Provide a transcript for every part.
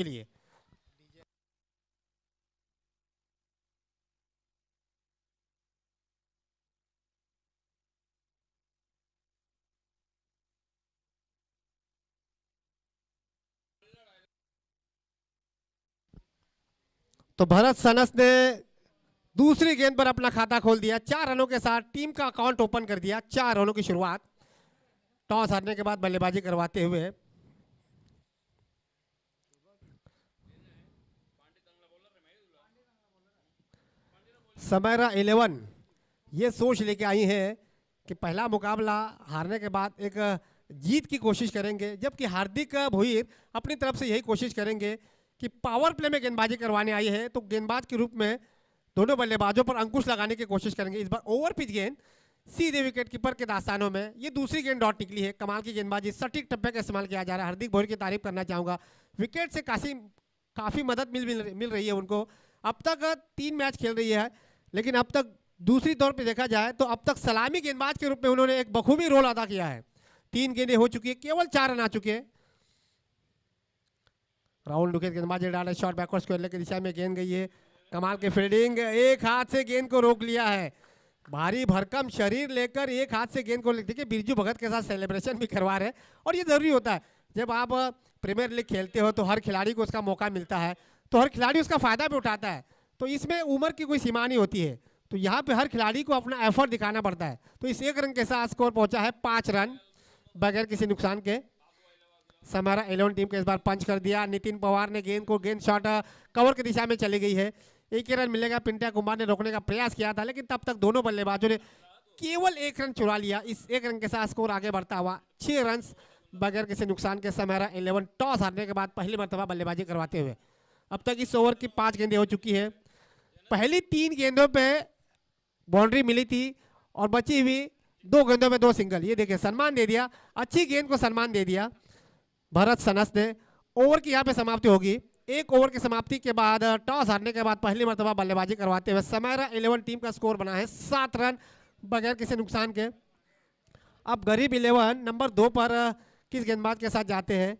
के लिए। तो भरत सनस ने दूसरी गेंद पर अपना खाता खोल दिया, 4 रनों के साथ टीम का अकाउंट ओपन कर दिया। 4 रनों की शुरुआत टॉस हारने के बाद बल्लेबाजी करवाते हुए। समयरा 11 ये सोच लेके आई है कि पहला मुकाबला हारने के बाद एक जीत की कोशिश करेंगे, जबकि हार्दिक भोईर अपनी तरफ से यही कोशिश करेंगे कि पावर प्ले में गेंदबाजी करवाने आई है तो गेंदबाज के रूप में दोनों बल्लेबाजों पर अंकुश लगाने की कोशिश करेंगे। इस बार ओवर पिच गेंद सीधे विकेट कीपर के दास्तानों में, ये दूसरी गेंद डॉट निकली है। कमाल की गेंदबाजी, सटीक टप्पे का इस्तेमाल किया जा रहा है। हार्दिक भोईर की तारीफ करना चाहूंगा, विकेट से काफी मदद मिल रही है उनको। अब तक 3 मैच खेल रही है, लेकिन अब तक दूसरी तौर पे देखा जाए तो अब तक सलामी गेंदबाज के रूप में उन्होंने एक बखूबी रोल अदा किया है। 3 गेंदें हो चुकी है, केवल 4 रन आ चुके हैं। राहुल विकेट गेंदबाजी डाले, शॉट बैकवर्ड स्क्वायर की दिशा में गेंद गई है। कमाल की फील्डिंग, एक हाथ से गेंद को रोक लिया है। भारी भरकम शरीर लेकर एक हाथ से गेंद को, देखिए बिरजू भगत के साथ सेलिब्रेशन भी करवा रहे हैं, और ये जरूरी होता है। जब आप प्रीमियर लीग खेलते हो तो हर खिलाड़ी को उसका मौका मिलता है, तो हर खिलाड़ी उसका फायदा भी उठाता है। तो इसमें उम्र की कोई सीमा नहीं होती है, तो यहाँ पे हर खिलाड़ी को अपना एफर्ट दिखाना पड़ता है। तो इस 1 रन के साथ स्कोर पहुंचा है 5 रन बगैर किसी नुकसान के। समयरा 11 टीम के इस बार पंच कर दिया। नितिन पवार ने गेंद शॉट कवर की दिशा में चली गई है। 1 रन मिलेगा। पिंट्या कुमार ने रोकने का प्रयास किया था, लेकिन तब तक दोनों बल्लेबाजों ने केवल 1 रन चुरा लिया। इस 1 रन के साथ स्कोर आगे बढ़ता हुआ 6 रन बगैर किसी नुकसान के। समयरा 11 टॉस हारने के बाद पहली मरतबा बल्लेबाजी करवाते हुए। अब तक इस ओवर की 5 गेंदें हो चुकी है। पहली 3 गेंदों पे बाउंड्री मिली थी और बची हुई 2 गेंदों में 2 सिंगल। ये देखिए सम्मान दे दिया, अच्छी गेंद को सम्मान दे दिया भरत सनस ने। ओवर की यहाँ पे समाप्ति होगी। 1 ओवर की समाप्ति के बाद टॉस हारने के बाद पहली मरतबा बल्लेबाजी करवाते हुए समयरा 11 टीम का स्कोर बना है 7 रन बगैर किसी नुकसान के। अब गरीब 11 नंबर 2 पर किस गेंदबाज के साथ जाते हैं?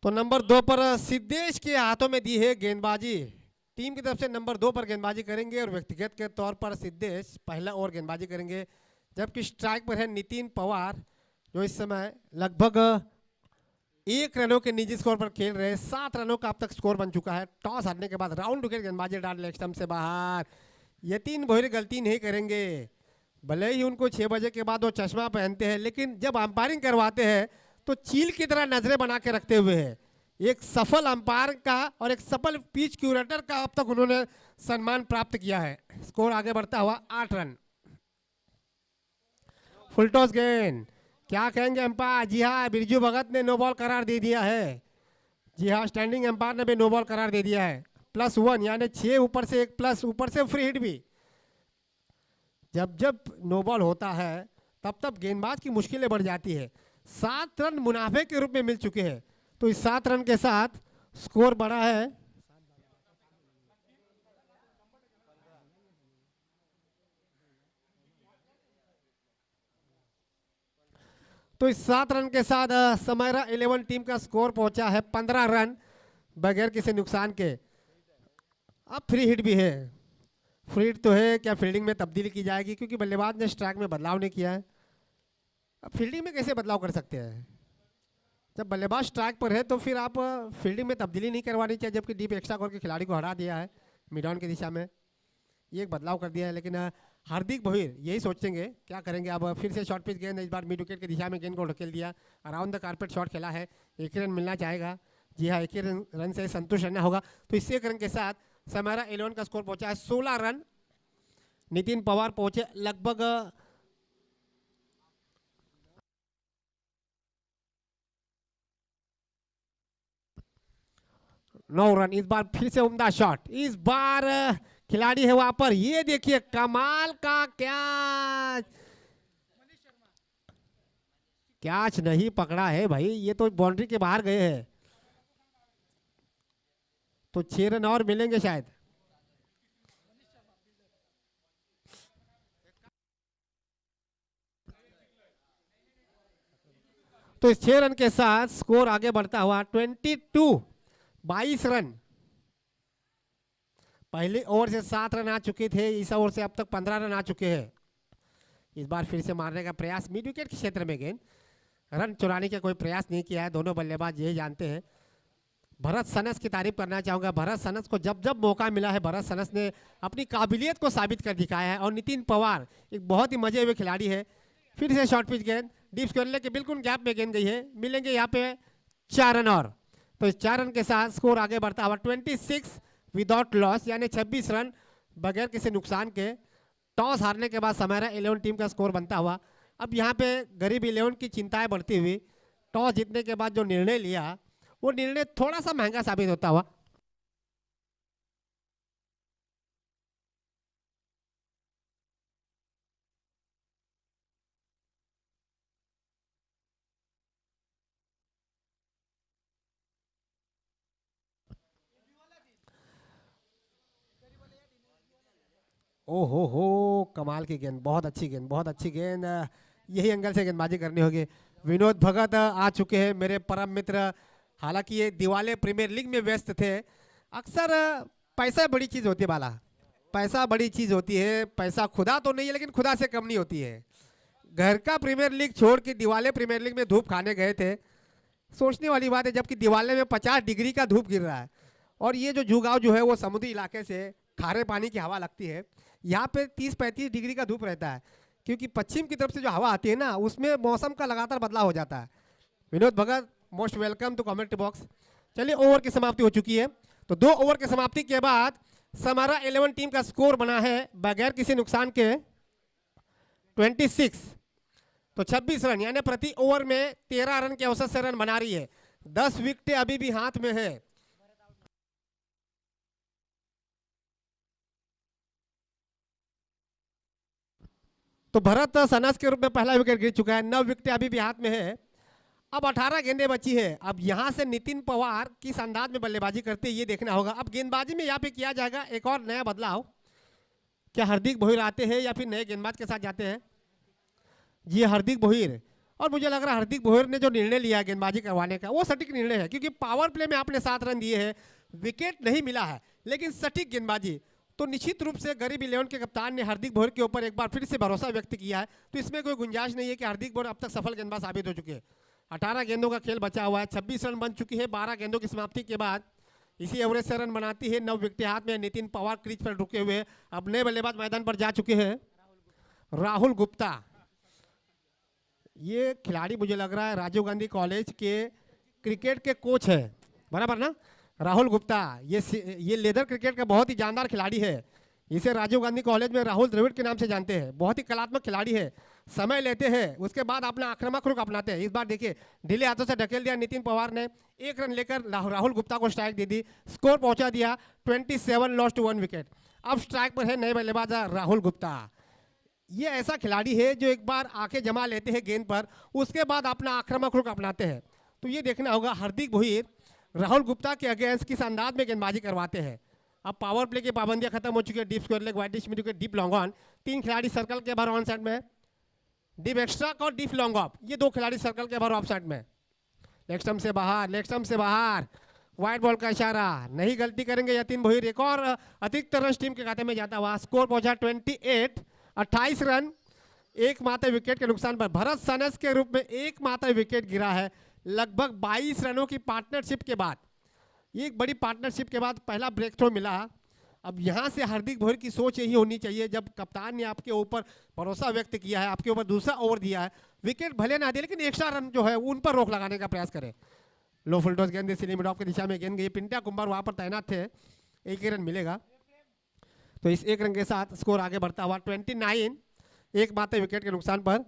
तो नंबर 2 पर सिद्धेश के हाथों में दी है गेंदबाजी। टीम की तरफ से नंबर 2 पर गेंदबाजी करेंगे और व्यक्तिगत के तौर पर सिद्धेश पहला ओवर गेंदबाजी करेंगे, जबकि स्ट्राइक पर है नितिन पवार, जो इस समय लगभग 1 रनों के निजी स्कोर पर खेल रहे हैं। 7 रनों का अब तक स्कोर बन चुका है। टॉस हारने के बाद राउंड विकेट गेंदबाजी डाल लेग स्टंप से बाहर। यतीन भोईर गलती नहीं करेंगे, भले ही उनको 6 बजे के बाद वो चश्मा पहनते हैं, लेकिन जब अंपायरिंग करवाते हैं तो चील की तरह नजरें बना के रखते हुए है। एक सफल अंपायर का और एक सफल पिच क्यूरेटर का अब तक उन्होंने सम्मान प्राप्त किया है। स्कोर आगे बढ़ता हुआ 8 रन। फुल टॉस गेंद, क्या कहेंगे अंपायर? जी हाँ, बिरजू भगत ने नो बॉल करार दे दिया है। जी हाँ, स्टैंडिंग अंपायर ने भी नो बॉल करार दे दिया है। +1 यानी 6 ऊपर से 1 प्लस ऊपर से फ्री हिट भी। जब जब नो बॉल होता है तब तब गेंदबाज की मुश्किलें बढ़ जाती है। 7 रन मुनाफे के रूप में मिल चुके हैं, तो इस 7 रन के साथ स्कोर बढ़ा है। तो इस 7 रन के साथ समयरा 11 टीम का स्कोर पहुंचा है 15 रन बगैर किसी नुकसान के। अब फ्री हिट भी है। फ्री हिट तो है, क्या फील्डिंग में तब्दीली की जाएगी? क्योंकि बल्लेबाज ने स्ट्राइक में बदलाव नहीं किया है। अब फील्डिंग में कैसे बदलाव कर सकते हैं? जब बल्लेबाज स्ट्राइक पर है तो फिर आप फील्डिंग में तब्दीली नहीं करवानी चाहिए, जबकि डीप एक्स्ट्रा कोर के खिलाड़ी को हटा दिया है मिड ऑन की दिशा में। ये एक बदलाव कर दिया है, लेकिन हार्दिक भोईर यही सोचेंगे क्या करेंगे। अब फिर से शॉर्ट पिच गेंद, इस बार मिड विकेट की दिशा में गेंद को ढकेल दिया। अराउंड द कारपेट शॉट खेला है। 1 रन मिलना चाहेगा। जी हाँ, 1 रन से संतुष्ट रहना होगा। तो इस 1 रन के साथ समयरा 11 का स्कोर पहुंचा है 16 रन। नितिन पवार पहुंचे लगभग 9 रन। इस बार फिर से उम्दा शॉट, इस बार खिलाड़ी है वहां पर। ये देखिए कमाल का क्या कैच नहीं पकड़ा है भाई, ये तो बाउंड्री के बाहर गए हैं। तो 6 रन और मिलेंगे शायद। तो इस 6 रन के साथ स्कोर आगे बढ़ता हुआ 22 पहले ओवर से 7 रन आ चुके थे, इस ओवर से अब तक 15 रन आ चुके हैं। इस बार फिर से मारने का प्रयास, मिड विकेट के क्षेत्र में गेंद, रन चुराने का कोई प्रयास नहीं किया है, दोनों बल्लेबाज यही जानते हैं। भरत सनस की तारीफ करना चाहूंगा। भरत सनस को जब जब मौका मिला है, भरत सनस ने अपनी काबिलियत को साबित कर दिखाया है। और नितिन पवार एक बहुत ही मजे हुए खिलाड़ी है। फिर से शॉर्ट पिच गेंद डीप स्क्वायर के बिल्कुल गैप में गेंद गई है, मिलेंगे यहाँ पे 4 रन और। तो इस 4 रन के साथ स्कोर आगे बढ़ता हुआ 26 विदाउट लॉस, यानी 26 रन बगैर किसी नुकसान के। टॉस हारने के बाद समारा 11 टीम का स्कोर बनता हुआ। अब यहाँ पे गरीब 11 की चिंताएं बढ़ती हुई, टॉस जीतने के बाद जो निर्णय लिया वो निर्णय थोड़ा सा महंगा साबित होता हुआ। ओ हो, कमाल की गेंद, बहुत अच्छी गेंद, बहुत अच्छी गेंद। यही एंगल से गेंदबाजी करनी होगी। विनोद भगत आ चुके हैं, मेरे परम मित्र। हालांकि ये दिवाले प्रीमियर लीग में व्यस्त थे। अक्सर पैसा बड़ी चीज़ होती है बाला, पैसा बड़ी चीज़ होती है। पैसा खुदा तो नहीं है, लेकिन खुदा से कम नहीं होती है। घर का प्रीमियर लीग छोड़ के दिवाले प्रीमियर लीग में धूप खाने गए थे, सोचने वाली बात है। जबकि दिवाले में 50 डिग्री का धूप गिर रहा है, और ये जो जुगाव जो है वो समुद्री इलाके से खारे पानी की हवा लगती है। यहाँ पे 30-35 डिग्री का धूप रहता है, क्योंकि पश्चिम की तरफ से जो हवा आती है ना, उसमें मौसम का लगातार बदलाव हो जाता है। Vinod Bhagat, most welcome to commentary box. चलिए, ओवर की समाप्ति हो चुकी है। तो 2 ओवर की समाप्ति के बाद समारा 11 टीम का स्कोर बना है बगैर किसी नुकसान के 26। तो 26 रन, यानी प्रति ओवर में 13 रन के औसत से रन बना रही है। 10 विकेटें अभी भी हाथ में है। तो भरत सनस के रूप में पहला विकेट गिर चुका है, 9 विकेटें अभी भी हाथ में है। अब 18 गेंदें बची है। अब यहां से नितिन पवार किस अंदाज में बल्लेबाजी करते हैं ये देखना होगा। अब गेंदबाजी में यहाँ पे किया जाएगा एक और नया बदलाव। क्या हार्दिक भोईर आते हैं या फिर नए गेंदबाज के साथ जाते हैं? जी, हार्दिक भोईर। और मुझे लग रहा है हार्दिक भोईर ने जो निर्णय लिया है गेंदबाजी करवाने का, वो सटीक निर्णय है। क्योंकि पावर प्ले में आपने 7 रन दिए हैं, विकेट नहीं मिला है, लेकिन सटीक गेंदबाजी। तो निश्चित रूप से गरीब 11 के कप्तान ने हार्दिक भोईर के ऊपर एक बार फिर से भरोसा व्यक्त किया है। तो इसमें कोई गुंजाइश नहीं है कि हार्दिक भोईर अब तक सफल गेंदबाज साबित हो चुके हैं। 18 गेंदों का खेल बचा हुआ है, 26 रन बन चुकी है 12 गेंदों की समाप्ति के बाद। इसी एवरेज से रन बनाती है, 9 विकेटें हाथ में। नितिन पवार क्रीज पर रुके हुए, अब नए बल्लेबाज मैदान पर जा चुके हैं। राहुल गुप्ता, ये खिलाड़ी मुझे लग रहा है राजीव गांधी कॉलेज के क्रिकेट के कोच है, बराबर ना? राहुल गुप्ता, ये लेदर क्रिकेट का बहुत ही जानदार खिलाड़ी है। इसे राजीव गांधी कॉलेज में राहुल द्रविड़ के नाम से जानते हैं। बहुत ही कलात्मक खिलाड़ी है, समय लेते हैं, उसके बाद अपना आक्रामक रुख अपनाते हैं। इस बार देखिए, ढीले हाथों से ढकेल दिया नितिन पवार ने, 1 रन लेकर राहुल गुप्ता को स्ट्राइक दे दी, स्कोर पहुंचा दिया 27, लॉस्ट 1 विकेट। अब स्ट्राइक पर है नए बल्लेबाज राहुल गुप्ता। ये ऐसा खिलाड़ी है जो एक बार आके जमा लेते हैं गेंद पर, उसके बाद अपना आक्रामक रुख अपनाते हैं। तो ये देखना होगा हार्दिक भोईर राहुल गुप्ता के अगेंस्ट किस अंदाज में गेंदबाजी करवाते हैं। अब पावर प्ले की पाबंदियां खत्म हो चुकी है। Deep square leg, wide dish, mid wicket, deep long on. 3 खिलाड़ी सर्कल के बाहर ऑन साइड में, डीप एक्स्ट्रा और डीप लॉन्ग ऑफ, ये 2 खिलाड़ी सर्कल के बाहर ऑफ साइड में। लेग स्टंप से बाहर, लेग स्टंप से बाहर, वाइड बॉल का इशारा। नहीं गलती करेंगे यतीन भोईर, एक और अतिरिक्त रन टीम के खाते में जाता हुआ। स्कोर पहुंचा 28, 28 रन एकमात्र विकेट के नुकसान पर। भरत सनस के रूप में एकमात्र विकेट गिरा है लगभग 22 रनों की पार्टनरशिप के बाद। ये एक बड़ी पार्टनरशिप के बाद पहला ब्रेक थ्रो मिला। अब यहाँ से हार्दिक भोईर की सोच यही होनी चाहिए, जब कप्तान ने आपके ऊपर भरोसा व्यक्त किया है, आपके ऊपर दूसरा ओवर दिया है, विकेट भले ना दे लेकिन एक्स्ट्रा रन जो है उन पर रोक लगाने का प्रयास करें। लो फुलटॉस गेंद सीली मिड ऑफ की दिशा में गेंद गई, पिंटा कुंभार वहां पर तैनात थे, 1 ही रन मिलेगा। तो इस 1 रन के साथ स्कोर आगे बढ़ता हुआ 29, एकमात्र विकेट के नुकसान पर।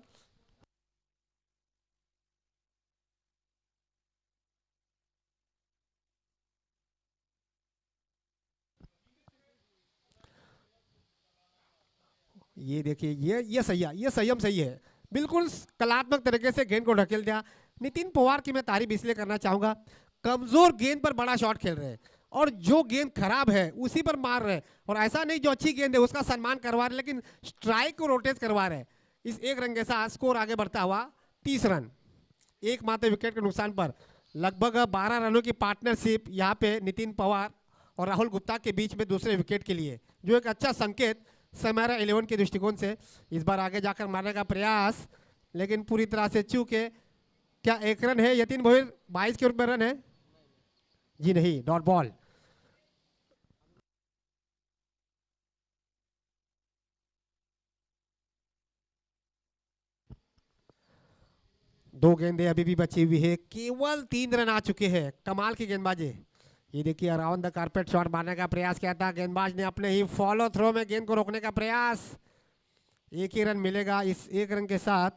ये देखिए, ये सही है, ये संयम सही है। बिल्कुल कलात्मक तरीके से गेंद को ढकेल दिया। नितिन पवार की मैं तारीफ इसलिए करना चाहूंगा, कमजोर गेंद पर बड़ा शॉट खेल रहे हैं और जो गेंद खराब है उसी पर मार रहे हैं, और ऐसा नहीं जो अच्छी गेंद है उसका सम्मान करवा रहे, लेकिन स्ट्राइक को रोटेट करवा रहे हैं। इस एक रन के साथ स्कोर आगे बढ़ता हुआ 30 रन, एकमात्र विकेट के नुकसान पर। लगभग 12 रनों की पार्टनरशिप यहाँ पे नितिन पवार और राहुल गुप्ता के बीच में दूसरे विकेट के लिए, जो एक अच्छा संकेत समरा 11 के दृष्टिकोण से। इस बार आगे जाकर मारने का प्रयास, लेकिन पूरी तरह से चूके। क्या एक रन है यतीन भोईर? 22 के रूप में रन है जी नहीं, डॉट बॉल। दो गेंदें अभी भी बची हुई है, केवल 3 रन आ चुके हैं। कमाल की गेंदबाजी। ये देखिए अराउंड द कारपेट शॉट मारने का प्रयास किया था, गेंदबाज ने अपने ही फॉलो थ्रो में गेंद को रोकने का प्रयास। एक ही रन मिलेगा। इस एक रन के साथ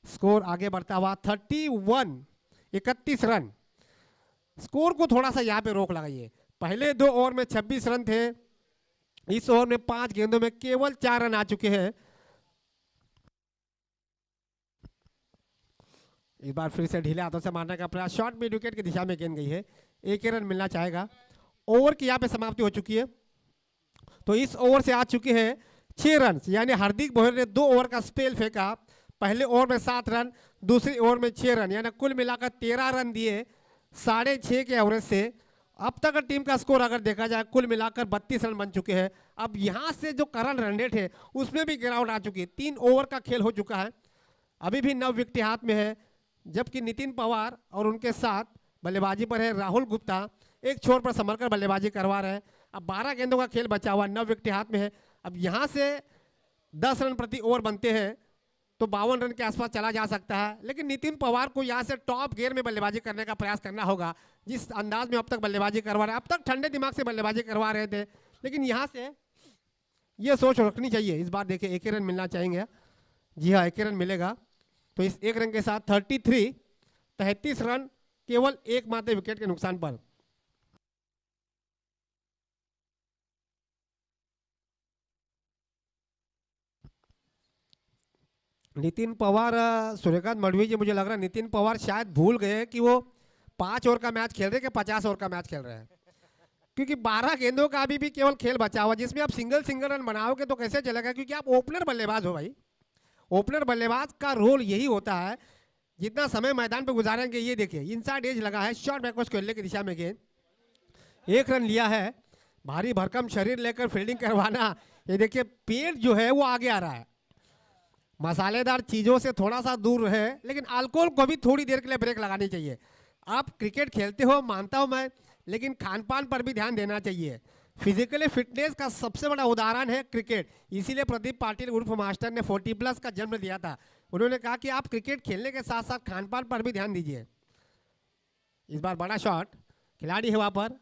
स्कोर आगे बढ़ता हुआ 31 रन। स्कोर को थोड़ा सा यहाँ पे रोक लगाइए। पहले 2 ओवर में 26 रन थे, इस ओवर में 5 गेंदों में केवल 4 रन आ चुके हैं। इस बार फिर से ढीले हाथों से मारने का प्रयास, शॉर्ट मिड विकेट की दिशा में गेंद गई है। एक ही रन मिलना चाहेगा। ओवर की यहाँ पे समाप्ति हो चुकी है, तो इस ओवर से आ चुके हैं 6 रन, यानी हार्दिक बोहर ने 2 ओवर का स्पेल फेंका। पहले ओवर में 7 रन, दूसरी ओवर में 6 रन, यानी कुल मिलाकर 13 रन दिए 6.5 के एवरेज से। अब तक टीम का स्कोर अगर देखा जाए कुल मिलाकर 32 रन बन चुके हैं। अब यहाँ से जो करंट रन रेट है उसमें भी गिरावट आ चुकी है। 3 ओवर का खेल हो चुका है, अभी भी 9 विकेट हाथ में है, जबकि नितिन पवार और उनके साथ बल्लेबाजी पर है राहुल गुप्ता। एक छोर पर संभल कर बल्लेबाजी करवा रहे हैं। अब 12 गेंदों का खेल बचा हुआ, 9 विकेट हाथ में है। अब यहाँ से 10 रन प्रति ओवर बनते हैं तो 52 रन के आसपास चला जा सकता है, लेकिन नितिन पवार को यहाँ से टॉप गियर में बल्लेबाजी करने का प्रयास करना होगा, जिस अंदाज में अब तक बल्लेबाजी करवा रहे हैं। अब तक ठंडे दिमाग से बल्लेबाजी करवा रहे थे, लेकिन यहाँ से ये सोच रखनी चाहिए। इस बार देखिए एक ही रन मिलना चाहेंगे। जी हाँ, एक ही रन मिलेगा। तो इस एक रन के साथ 33 रन केवल एकमात्र विकेट के नुकसान पर। नितिन पवार, सूर्यकांत मडवी जी, मुझे लग रहा है नितिन पवार शायद भूल गए कि वो 5 ओवर का मैच खेल रहे हैं कि 50 ओवर का मैच खेल रहे हैं, क्योंकि 12 गेंदों का अभी भी केवल खेल बचा हुआ, जिसमें आप सिंगल रन बनाओगे तो कैसे चलेगा, क्योंकि आप ओपनर बल्लेबाज हो भाई। ओपनर बल्लेबाज का रोल यही होता है, जितना समय मैदान पर गुजारेंगे। ये देखिए इनसाइड एज लगा है, शॉर्ट बैकवर्ड खेलने की दिशा में गेंद, 1 रन लिया है। भारी भरकम शरीर लेकर फील्डिंग करवाना, ये देखिए पेट जो है वो आगे आ रहा है। मसालेदार चीज़ों से थोड़ा सा दूर रहे, लेकिन अल्कोहल को भी थोड़ी देर के लिए ब्रेक लगानी चाहिए। आप क्रिकेट खेलते हो मानता हूं मैं, लेकिन खान पान पर भी ध्यान देना चाहिए। फिजिकली फिटनेस का सबसे बड़ा उदाहरण है क्रिकेट, इसीलिए प्रदीप पाटिल उर्फ मास्टर ने 40+ का जन्म दिया था। उन्होंने कहा कि आप क्रिकेट खेलने के साथ साथ खान पान पर भी ध्यान दीजिए। इस बार बड़ा शॉट, खिलाड़ी हवा पर,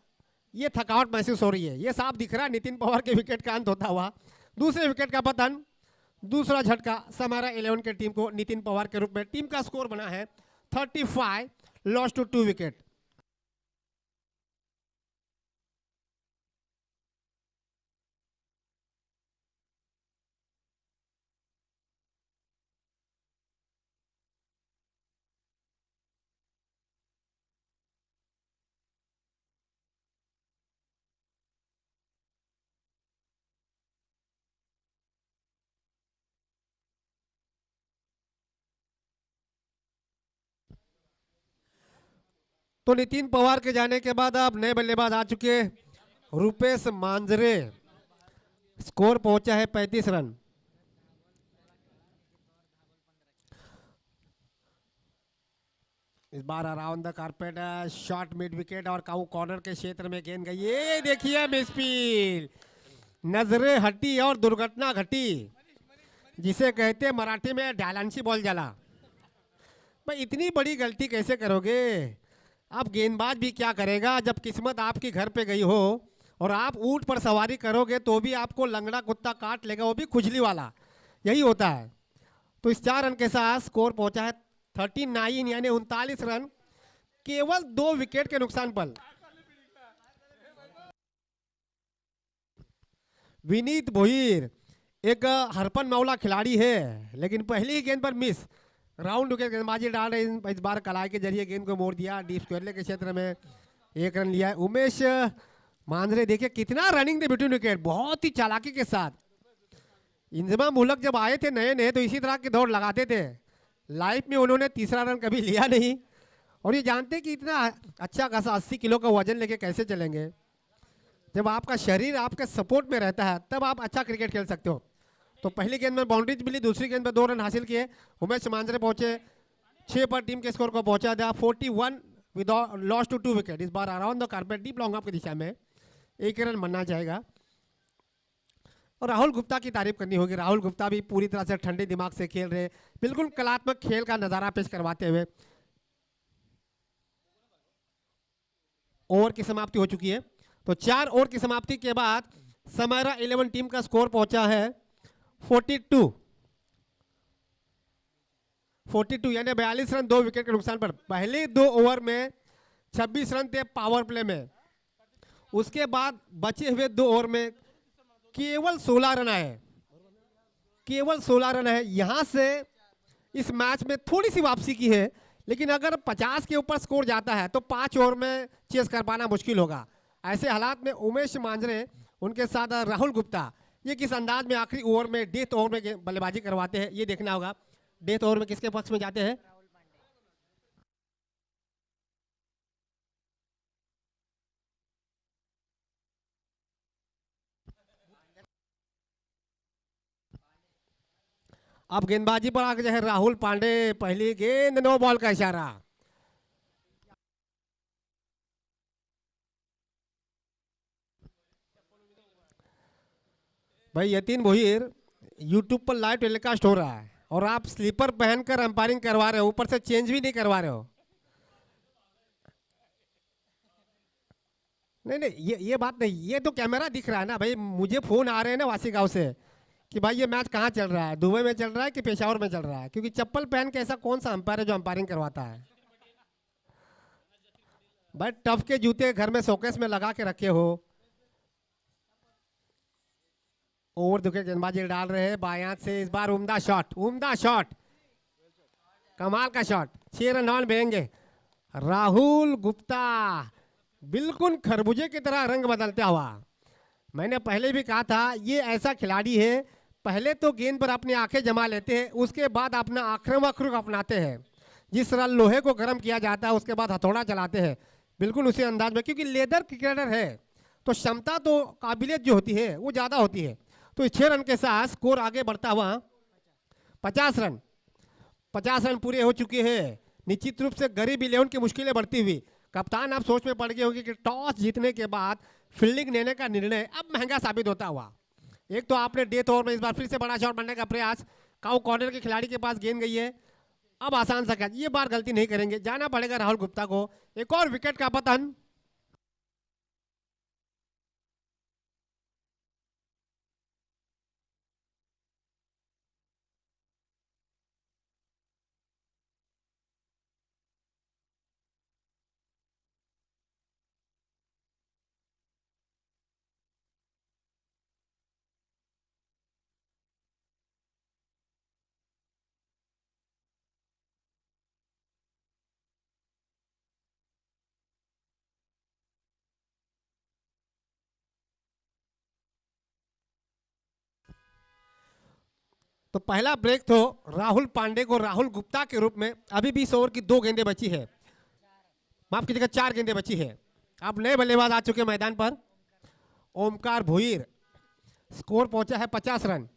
यह थकावट महसूस हो रही है, ये साफ दिख रहा है नितिन पवार के विकेट का अंत होता हुआ। दूसरे विकेट का पतन, दूसरा झटका समरा 11 के टीम को नितिन पवार के रूप में। टीम का स्कोर बना है 35, लॉस टू 2 विकेट। तो नितिन पवार के जाने के बाद अब नए बल्लेबाज आ चुके हैं, रुपेश मांजरे। स्कोर पहुंचा है 35 रन। इस बार around the carpet short mid wicket और काऊ कॉर्नर के क्षेत्र में गेंद गई। ये देखिए मिसफील्ड, नजरे हटी और दुर्घटना घटी, जिसे कहते मराठी में ढालांसी बॉल जला। भाई इतनी बड़ी गलती कैसे करोगे? अब गेंदबाज भी क्या करेगा जब किस्मत आपकी घर पे गई हो, और आप ऊंट पर सवारी करोगे तो भी आपको लंगड़ा कुत्ता काट लेगा, वो भी खुजली वाला। यही होता है। तो इस 4 रन के साथ स्कोर पहुंचा है 39, यानी 39 रन केवल 2 विकेट के नुकसान पर। विनीत भोईर एक हरपन मौला खिलाड़ी है, लेकिन पहली ही गेंद पर मिस। राउंड विकेट गेंदबाजी डाल रहे, इस बार कलाई के जरिए गेंद को मोड़ दिया। डीप स्क्वायर के क्षेत्र में 1 रन लिया है उमेश मांजरे। देखिए कितना रनिंग थे बिटवीन विकेट, बहुत ही चालाकी के साथ। इंजमाम उलग जब आए थे नए नए तो इसी तरह की दौड़ लगाते थे। लाइफ में उन्होंने तीसरा रन कभी लिया नहीं, और ये जानते कि इतना अच्छा खासा 80 किलो का वजन लेके कैसे चलेंगे। जब आपका शरीर आपके सपोर्ट में रहता है तब आप अच्छा क्रिकेट खेल सकते हो। तो पहली गेंद में बाउंड्रीज मिली, दूसरी गेंद में 2 रन हासिल किए। उमेश मांजरे पहुंचे 6 पर, टीम के स्कोर को पहुंचा दिया 41 विद लॉस टू 2 विकेट। इस बार around the carpet deep long off की दिशा में 1 रन बनना चाहेगा। और राहुल गुप्ता की तारीफ करनी होगी। राहुल गुप्ता भी पूरी तरह से ठंडे दिमाग से खेल रहे, बिल्कुल कलात्मक खेल का नजारा पेश करवाते हुए। ओवर की समाप्ति हो चुकी है, तो 4 ओवर की समाप्ति के बाद समयरा 11 टीम का स्कोर पहुंचा है 42 यानी 42 रन 2 विकेट के नुकसान पर। पहले 2 ओवर में 26 रन थे पावर प्ले में, उसके बाद बचे हुए 2 ओवर में केवल 16 रन आए, केवल 16 रन है। यहां से इस मैच में थोड़ी सी वापसी की है, लेकिन अगर 50 के ऊपर स्कोर जाता है तो 5 ओवर में चेस कर पाना मुश्किल होगा। ऐसे हालात में उमेश मांजरे, उनके साथ राहुल गुप्ता, ये किस अंदाज में आखिरी ओवर में डेथ ओवर में बल्लेबाजी करवाते हैं ये देखना होगा। डेथ ओवर में किसके पक्ष में जाते हैं? अब गेंदबाजी पर आगे है राहुल पांडे। पहली गेंद, नो बॉल का इशारा। भाई यतीन भोईर, यूट्यूब पर लाइव टेलीकास्ट हो रहा है और आप स्लीपर पहनकर अंपायरिंग करवा रहे हो, ऊपर से चेंज भी नहीं करवा रहे हो। नहीं नहीं, ये बात नहीं, ये तो कैमरा दिख रहा है ना भाई। मुझे फोन आ रहे हैं ना वासी गांव से कि भाई ये मैच कहाँ चल रहा है, दुबई में चल रहा है कि पेशावर में चल रहा है, क्योंकि चप्पल पहन के ऐसा कौन सा अंपायर है जो अंपायरिंग करवाता है। भाई टफ के जूते घर में शोकेस में लगा के रखे हो। ओवर विकेट गेंदबाजी डाल रहे हैं बाएं हाथ से। इस बार उम्दा शॉट, उम्दा शॉट, कमाल का शॉट। 6 रन ऑन भेंगे। राहुल गुप्ता बिल्कुल खरबूजे की तरह रंग बदलता हुआ। मैंने पहले भी कहा था ये ऐसा खिलाड़ी है, पहले तो गेंद पर अपनी आंखें जमा लेते हैं, उसके बाद अपना आक्रामक रुख अपनाते हैं। जिस तरह लोहे को गर्म किया जाता है उसके बाद हथौड़ा चलाते हैं, बिल्कुल उसी अंदाज में। क्योंकि लेदर क्रिकेटर है तो क्षमता तो काबिलियत जो होती है वो ज़्यादा होती है। तो 6 रन के साथ स्कोर आगे बढ़ता हुआ 50 रन, 50 रन पूरे हो चुके हैं। निश्चित रूप से गरीब 11 की मुश्किलें बढ़ती हुई। कप्तान आप सोच में पड़ गए होंगे कि टॉस जीतने के बाद फील्डिंग लेने का निर्णय अब महंगा साबित होता हुआ। एक तो आपने डेथ ओवर में इस बार फिर से बड़ा शॉट बनने का प्रयास, काउ कॉर्नर के खिलाड़ी के पास गेंद गई है, अब आसान सा कैच। ये बार गलती नहीं करेंगे, जाना पड़ेगा राहुल गुप्ता को। एक और विकेट का पतन। तो पहला ब्रेक तो राहुल पांडे को राहुल गुप्ता के रूप में। अभी 20 ओवर की 2 गेंदें बची है, माफ कीजिएगा 4 गेंदें बची है। अब नए बल्लेबाज आ चुके मैदान पर। ओमकार भुईर, स्कोर पहुंचा है 50 रन।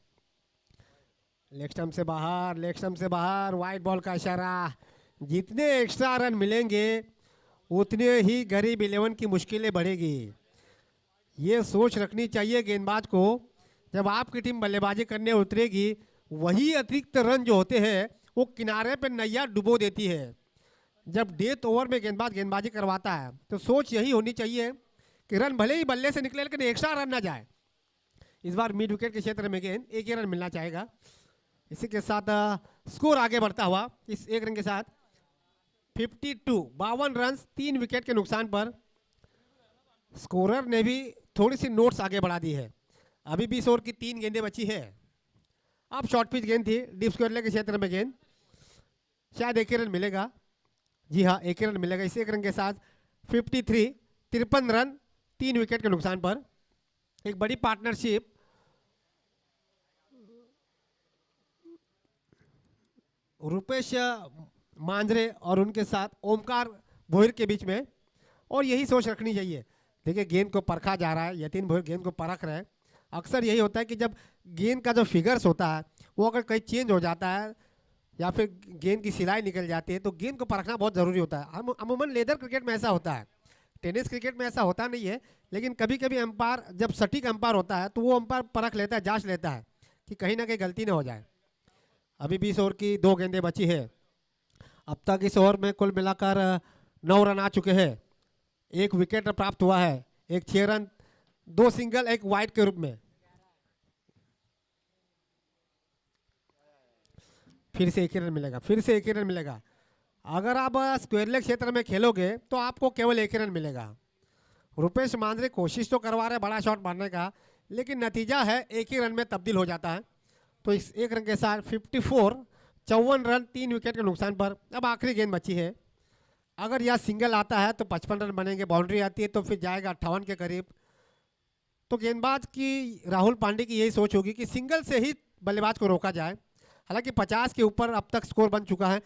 लेग स्टंप से बाहर, लेग स्टंप से बाहर, वाइड बॉल का इशारा। जितने एक्स्ट्रा रन मिलेंगे उतने ही गरीब 11 की मुश्किलें बढ़ेगी। ये सोच रखनी चाहिए गेंदबाज को, जब आपकी टीम बल्लेबाजी करने उतरेगी वही अतिरिक्त रन जो होते हैं वो किनारे पे नैया डुबो देती है। जब डेथ ओवर में गेंदबाज गेंदबाजी करवाता है तो सोच यही होनी चाहिए कि रन भले ही बल्ले से निकले लेकिन एक्स्ट्रा रन ना जाए। इस बार मिड विकेट के क्षेत्र में गेंद 1 ही रन मिलना चाहेगा। इसी के साथ स्कोर आगे बढ़ता हुआ इस 1 रन के साथ 52 रन 3 विकेट के नुकसान पर। स्कोरर ने भी थोड़ी सी नोट्स आगे बढ़ा दी है। अभी 20 ओवर की 3 गेंदें बची है। अब शॉर्ट पिच गेंद थी, डीप स्क्वायर लेग के क्षेत्र में गेंद, शायद एक ही रन मिलेगा। जी हाँ, एक ही रन मिलेगा। इस एक रन के साथ 53, 53 रन 3 विकेट के नुकसान पर। एक बड़ी पार्टनरशिप रुपेश मांजरे और उनके साथ ओमकार भोईर के बीच में, और यही सोच रखनी चाहिए। देखिए गेंद को परखा जा रहा है, यतीन भोईर गेंद को परख रहे हैं। अक्सर यही होता है कि जब गेंद का जो फिगर्स होता है वो अगर कहीं चेंज हो जाता है या फिर गेंद की सिलाई निकल जाती है तो गेंद को परखना बहुत ज़रूरी होता है। अमूमन लेदर क्रिकेट में ऐसा होता है, टेनिस क्रिकेट में ऐसा होता नहीं है, लेकिन कभी कभी अंपायर जब सटीक अंपायर होता है तो वो अंपायर परख लेता है, जांच लेता है कि कहीं ना कहीं गलती ना हो जाए। अभी 20 ओवर की 2 गेंदें बची है। अब तक इस ओवर में कुल मिलाकर 9 रन आ चुके हैं। 1 विकेट प्राप्त हुआ है, एक 6 रन, 2 सिंगल, 1 वाइड के रूप में। फिर से एक ही रन मिलेगा, फिर से एक ही रन मिलेगा। अगर आप स्क्वायर लेग क्षेत्र में खेलोगे तो आपको केवल एक ही रन मिलेगा। रुपेश मांजरे कोशिश तो करवा रहे बड़ा शॉट मारने का, लेकिन नतीजा है एक ही रन में तब्दील हो जाता है। तो इस एक रन के साथ 54, 54 रन 3 विकेट के नुकसान पर। अब आखिरी गेंद बची है, अगर यह सिंगल आता है तो 55 रन बनेंगे, बाउंड्री आती है तो फिर जाएगा 58 के करीब। तो गेंदबाज की, राहुल पांडे की यही सोच होगी कि सिंगल से ही बल्लेबाज को रोका जाए। हालांकि 50 के ऊपर अब तक स्कोर बन चुका है।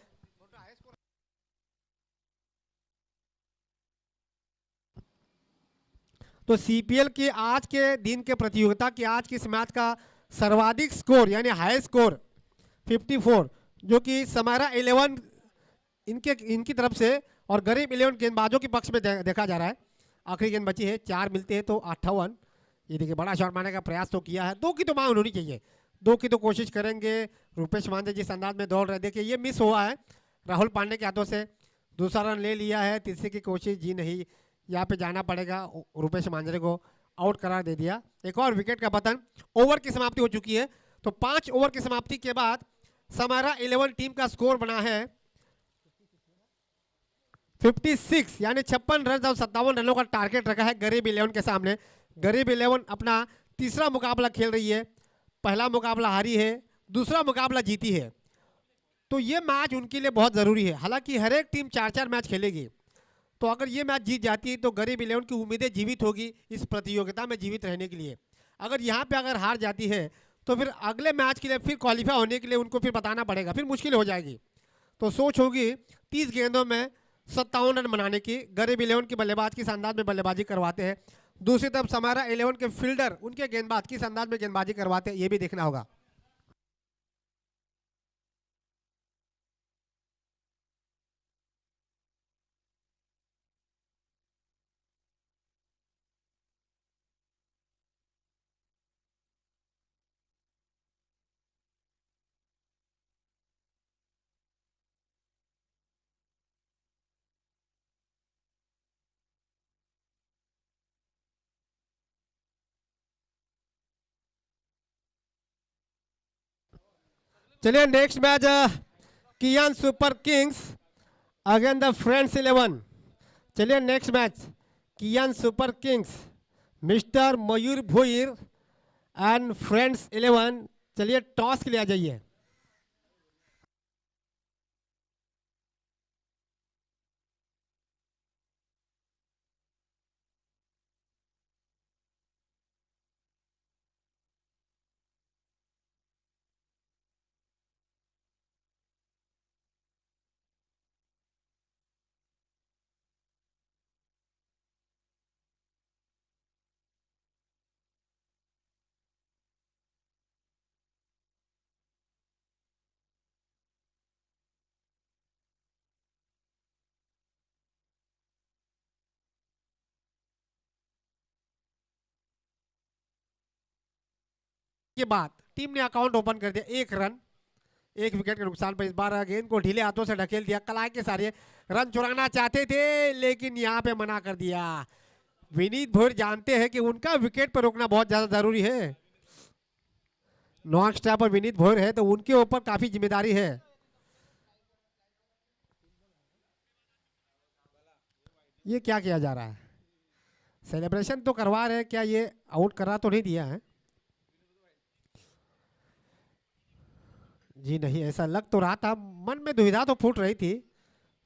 तो सीपीएल के आज के दिन के प्रतियोगिता की आज की इस मैच का सर्वाधिक स्कोर यानी हाई स्कोर 54, जो कि समारा 11 इनकी तरफ से और गरीब 11 गेंदबाजों के पक्ष में देखा जा रहा है। आखिरी गेंद बची है, 4 मिलते हैं तो 58। ये देखिए बड़ा शॉट मारने का प्रयास तो किया है, 2 की तो मांग होनी चाहिए, 2 की तो कोशिश करेंगे। रुपेश मांझरे जिस अंदाज में दौड़ रहे, देखिए ये मिस हुआ है राहुल पांडे के हाथों से। दूसरा रन ले लिया है, तीसरे की कोशिश जी नहीं, यहाँ पे जाना पड़ेगा। रुपेश मांझरे को आउट करार दे दिया। एक और विकेट का पतन। ओवर की समाप्ति हो चुकी है। तो 5 ओवर की समाप्ति के बाद समारा 11 टीम का स्कोर बना है 56, यानी 56 रन और 57 रनों का टारगेट रखा है गरीब 11 के सामने। गरीब 11 अपना तीसरा मुकाबला खेल रही है, पहला मुकाबला हारी है, दूसरा मुकाबला जीती है। तो ये मैच उनके लिए बहुत ज़रूरी है। हालांकि हर एक टीम 4-4 मैच खेलेगी, तो अगर ये मैच जीत जाती है तो गरीब 11 की उम्मीदें जीवित होगी इस प्रतियोगिता में जीवित रहने के लिए। अगर यहाँ पे अगर हार जाती है तो फिर अगले मैच के लिए फिर क्वालिफाई होने के लिए उनको फिर बताना पड़ेगा, फिर मुश्किल हो जाएगी। तो सोच होगी 30 गेंदों में 57 रन बनाने की। गरीब 11 की बल्लेबाज किस अंदाज में बल्लेबाजी करवाते हैं, दूसरी तरफ समारा 11 के फील्डर उनके गेंदबाज किस अंदाज में गेंदबाजी करवाते हैं, ये भी देखना होगा। चलिए next match Kiyan Super Kings again the Friends 11। चलिए next match Kiyan Super Kings, mister Mayur Bhoir and Friends 11। चलिए टॉस के लिए आ जाइए। के बाद टीम ने अकाउंट ओपन कर दिया। 1 रन 1 विकेट के नुकसान पर। इस बार गेंद को ढीले हाथों से ढकेल दिया। कलाई के सारे रन चुराना चाहते थे लेकिन यहाँ पे मना कर दिया। विनीत भोईर जानते हैं कि उनका विकेट पर रोकना बहुत ज्यादा जरूरी है। नॉन स्टॉप पर विनीत भोईर है तो उनके ऊपर काफी जिम्मेदारी है। ये क्या किया जा रहा है, सेलिब्रेशन तो करवा रहे हैं, क्या ये आउट करा तो नहीं दिया है। जी नहीं, ऐसा लग तो रहा था, मन में दुविधा तो फूट रही थी।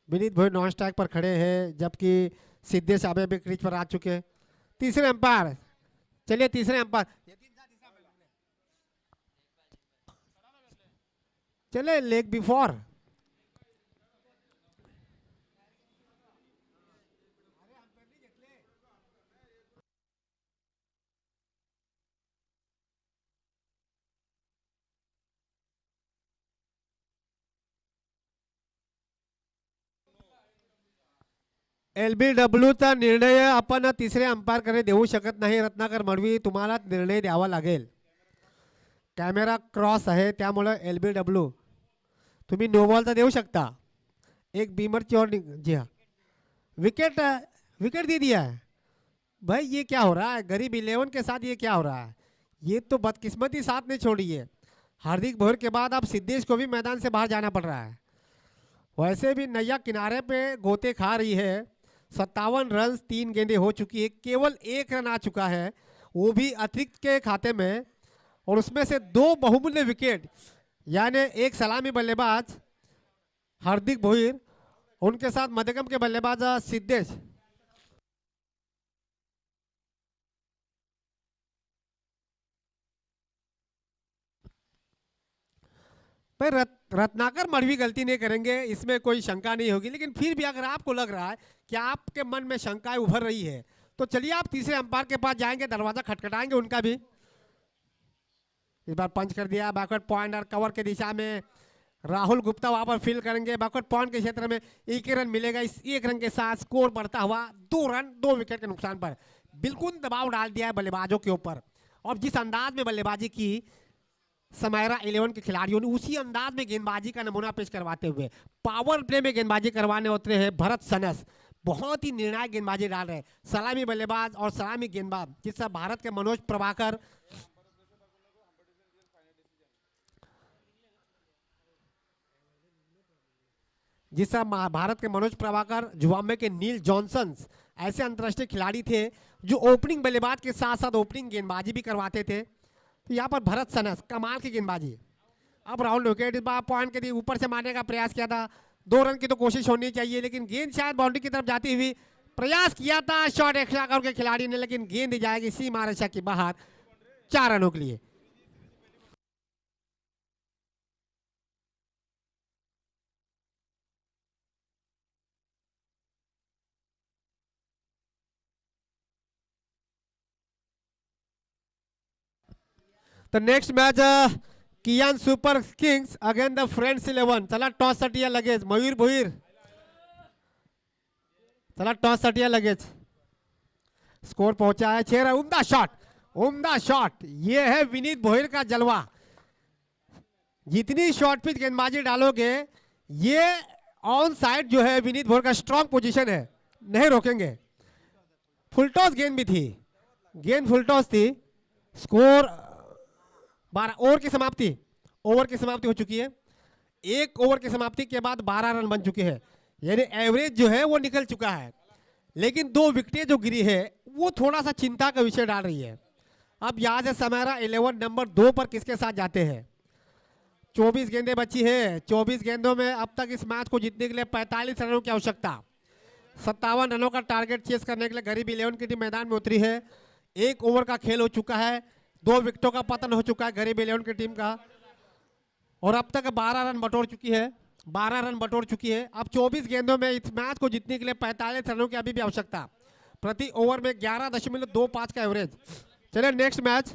विनीत भोई नॉन स्ट्राइक पर खड़े हैं, जबकि सिद्धेश आबे भी क्रीज पर आ चुके हैं। तीसरे अंपायर, चलिए तीसरे अंपायर, चले लेग बिफोर। LBW निर्णय आपण तिसरे अंपायर कडे देऊ शकत नाही। रत्नाकर मडवी, तुम्हाला निर्णय द्यावा लागेल। कॅमेरा क्रॉस आहे, त्यामुळे LBW तुम्ही नो बॉल तर देऊ शकता। एक बीमर की और जी हाँ, विकेट विकेट दे दिया है। भाई ये क्या हो रहा है, गरीब 11 के साथ ये क्या हो रहा है? ये तो बदकिस्मती साथ नहीं छोड़ी है। हार्दिक भोर के बाद अब सिद्धेश को भी मैदान से बाहर जाना पड़ रहा है। वैसे भी नैया किनारे पे गोते खा रही है। 57 रन 3 गेंदें हो चुकी है, केवल 1 रन आ चुका है, वो भी अतिरिक्त के खाते में, और उसमें से 2 बहुमूल्य विकेट, यानी एक सलामी बल्लेबाज हार्दिक भोईर, उनके साथ मध्यक्रम के बल्लेबाज सिद्धेश। भाई रत्नाकर मडवी गलती नहीं करेंगे, इसमें कोई शंका नहीं होगी, लेकिन फिर भी अगर आपको लग रहा है कि आपके मन में शंकाएं उभर रही है, तो चलिए आप तीसरे अंपायर के पास जाएंगे, दरवाजा खटखटाएंगे उनका भी। इस बार पंच कर दिया, बैकवर्ड पॉइंट और कवर के दिशा में राहुल गुप्ता वहां पर फील करेंगे। बैकवर्ड पॉइंट के क्षेत्र में 1 रन मिलेगा। इस 1 रन के साथ स्कोर बढ़ता हुआ 2 रन 2 विकेट के नुकसान पर। बिल्कुल दबाव डाल दिया है बल्लेबाजों के ऊपर, और जिस अंदाज में बल्लेबाजी की समायरा 11 के खिलाड़ियों ने, उसी अंदाज में गेंदबाजी का नमूना पेश करवाते हुए पावर प्ले में गेंदबाजी करवाने उतरे हैं भरत सनस। बहुत ही निर्णायक गेंदबाजी डाल रहे हैं, सलामी बल्लेबाज और सलामी गेंदबाज, जिससे भारत के मनोज प्रभाकर, जिससे भारत के मनोज प्रभाकर, जुम्बावे के नील जॉनसन ऐसे अंतर्राष्ट्रीय खिलाड़ी थे जो ओपनिंग बल्लेबाज के साथ साथ ओपनिंग गेंदबाजी भी करवाते थे। तो यहाँ पर भरत सनस कमाल की गेंदबाजी। अब राहुल विकेट, इस बार पॉइंट के लिए ऊपर से मारने का प्रयास किया था, 2 रन की तो कोशिश होनी चाहिए, लेकिन गेंद शायद बाउंड्री की तरफ जाती हुई, प्रयास किया था शॉट एक्स्ट्रा कर के खिलाड़ी ने, लेकिन गेंद जाएगी सीमा रेखा के बाहर 4 रनों के लिए। The next match Kiyan Super Kings again the Friends 11। चला टॉस साठी या लगेच मयूर भोईर, चला टॉस साठी या लगेच। स्कोर पहुंचा है 6 रन। उम्दा शॉट, उम्दा शॉट, ये है विनीत भोईर का जलवा। जितनी शॉर्ट पिच गेंदबाजी डालोगे, ये ऑन साइड जो है विनीत भोईर का स्ट्रॉन्ग पोजीशन है, नहीं रोकेंगे। फुलटॉस गेंद भी थी, गेंद फुलटॉस थी। स्कोर 12 ओवर की समाप्ति, ओवर की समाप्ति हो चुकी है। 1 ओवर की समाप्ति के बाद 12 रन बन चुके हैं, यानी एवरेज जो है वो निकल चुका है, लेकिन 2 विकेटें जो गिरी है वो थोड़ा सा चिंता का विषय डाल रही है। अब यहां से समायरा 11 नंबर 2 पर किसके साथ जाते हैं? 24 गेंदें बची है, 24 गेंदों में अब तक इस मैच को जीतने के लिए 45 रनों की आवश्यकता। 57 रनों का टारगेट चेस करने के लिए गरीब 11 की टीम मैदान में उतरी है। 1 ओवर का खेल हो चुका है, 2 विकेटों का पतन हो चुका है गरीब 11 की टीम का, और अब तक 12 रन बटोर चुकी है, 12 रन बटोर चुकी है। अब 24 गेंदों में इस मैच को जीतने के लिए 45 रनों की अभी भी आवश्यकता। प्रति ओवर में 11.25 का एवरेज। चलिए next match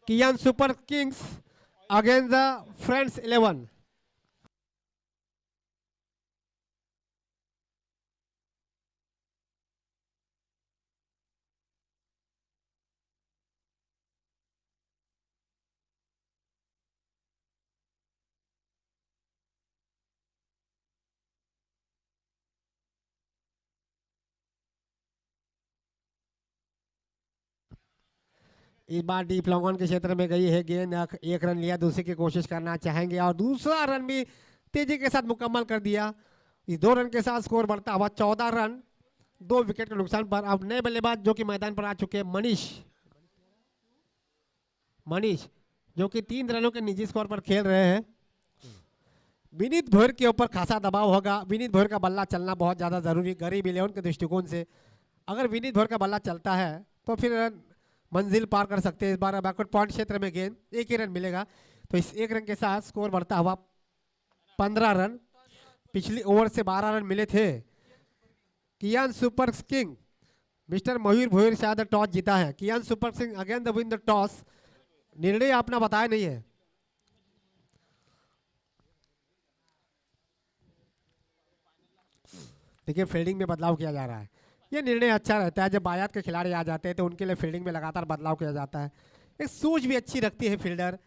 Kiyan Super Kings against the Friends 11। इस बार डीप लॉन्ग ऑन के क्षेत्र में गई है गेंद, 1 रन लिया, दूसरे की कोशिश करना चाहेंगे और दूसरा रन भी तेजी के साथ मुकम्मल कर दिया। इस 2 रन के साथ स्कोर बढ़ता हुआ 14 रन 2 विकेट के नुकसान पर। अब नए बल्लेबाज जो कि मैदान पर आ चुके हैं, मनीष जो कि 3 रनों के निजी स्कोर पर खेल रहे हैं। विनीत भोयर के ऊपर खासा दबाव होगा। विनीत भोयर का बल्ला चलना बहुत ज़्यादा ज़रूरी गरीब 11 के दृष्टिकोण से। अगर विनीत भोयर का बल्ला चलता है तो फिर मंजिल पार कर सकते हैं। इस बार बैकवर्ड पॉइंट क्षेत्र में गेंद 1 ही रन मिलेगा, तो इस 1 रन के साथ स्कोर बढ़ता हुआ 15 रन। पिछली ओवर से 12 रन मिले थे। Kiyan super king mister Mayur Bhoyar शायद टॉस जीता है। Kiyan super king again the win the toss. निर्णय अपना बताया नहीं है। देखिए फील्डिंग में बदलाव किया जा रहा है। ये निर्णय अच्छा रहता है जब बायात के खिलाड़ी आ जाते हैं तो उनके लिए फील्डिंग में लगातार बदलाव किया जाता है। एक सूझ भी अच्छी रखती है फील्डर,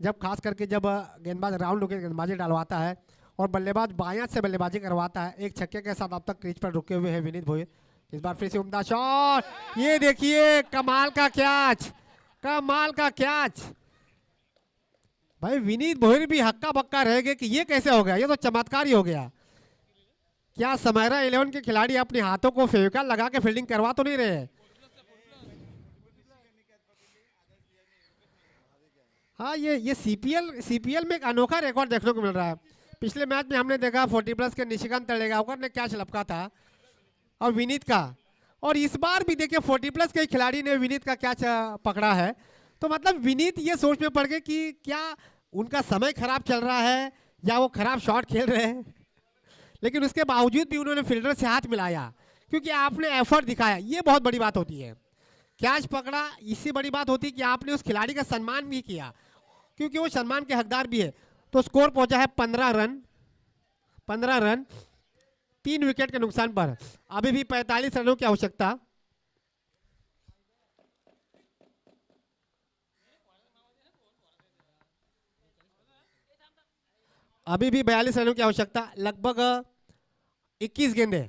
जब खास करके जब गेंदबाज राउंड होकर गेंदबाजी डालवाता है और बल्लेबाज बायात से बल्लेबाजी करवाता है। एक छक्के के साथ अब तक क्रीज पर रुके हुए हैं विनीत भोयर। इस बार फिर से उम्दा शॉट। ये देखिए कमाल का कैच, कमाल का कैच। भाई विनीत भोयर भी हक्का बक्का रह गए कि ये कैसे हो गया, ये तो चमत्कार ही हो गया। क्या समैरा 11 के खिलाड़ी अपने हाथों को फेविकॉल लगा के फील्डिंग करवा तो नहीं रहे? हाँ, ये सीपीएल में एक अनोखा रिकॉर्ड देखने को मिल रहा है। पिछले मैच में हमने देखा 40+ के निशिकांत तलेगांवकर ने कैच लपका था और विनीत का, और इस बार भी देखिए 40+ के खिलाड़ी ने विनीत का कैच पकड़ा है। तो मतलब विनीत ये सोच में पड़ गए कि क्या उनका समय खराब चल रहा है या वो खराब शॉट खेल रहे हैं, लेकिन उसके बावजूद भी उन्होंने फील्डर से हाथ मिलाया क्योंकि आपने एफर्ट दिखाया। ये बहुत बड़ी बात होती है। कैच पकड़ा, इससे बड़ी बात होती है कि आपने उस खिलाड़ी का सम्मान भी किया क्योंकि वो सम्मान के हकदार भी है। तो स्कोर पहुंचा है 15 रन। 15 रन 3 विकेट के नुकसान पर। अभी भी 45 रनों की आवश्यकता। अभी भी 42 रनों की आवश्यकता। लगभग 21 गेंदे।